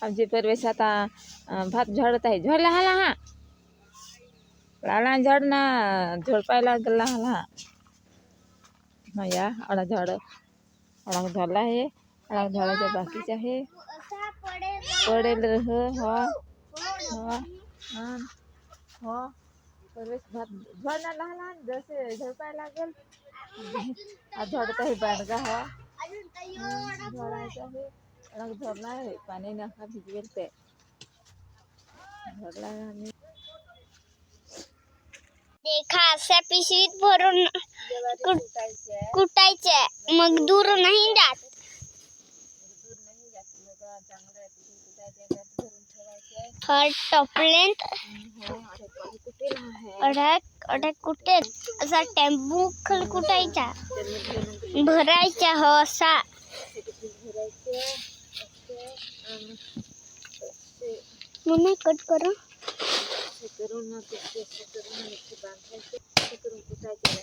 आमचे परवेश आता भात झडत आहे. झडला हाला हा लहान झाड ना झोडपायला गेला हाला हा या अडा झाड अडा झाला आहे. अडा झाडाच्या बाकीचे आहे पडेल हो हो परवेश भात झडणार लहान जसे झोडपाय लागेल झडत आहे बांडगा हा झडायचं आहे. अडा झडला आहे पाणी नका भिजवेल ते झडला आहे. देखा अशा पिशवीत भरून कुटायचे मग दूर नाही जात. टोपलेत अडक कुठे असा टेम्पो कुटायचा भरायचा हो असा मम्मी कट करो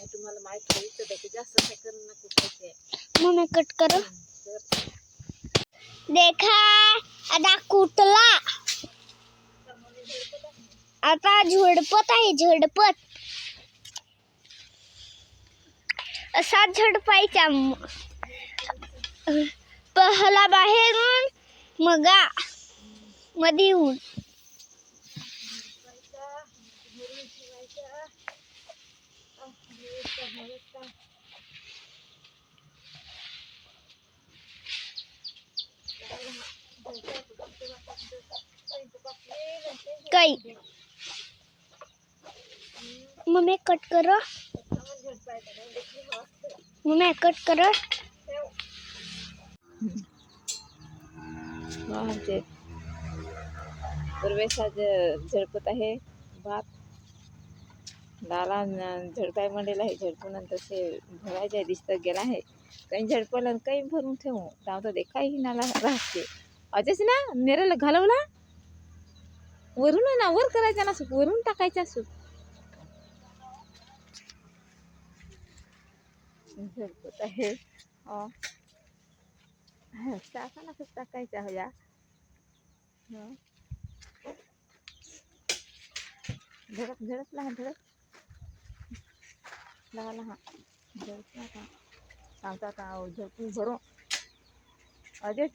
तुम्हाला माहित आहे जास्त करून कुठायचे मम्मी कट करो. देखा आता कुटला आता झडपत आहे झडपत असा झडपायचा पहला बाहेरून मगा मध्ये येऊन काही मम्मी कट करो मम्मी कट करो. आमचे परवेशात झडपत आहे भात डाला झडपाय म्हणलेला आहे. झडपूनंतर ते भरायचे दिसतं गेला आहे. काही झडपलं काही भरून ठेवू तर देखाही नाला राहते अजेच ना नेराला घालवला वरून ना वर करायचा ना सूप वरून टाकायचा सूप झडपत आहे. टाका ना सूप टाकायचा हो या झडप झडप लहान झडप लहान झडप सांगता का झडपून भरू अजेच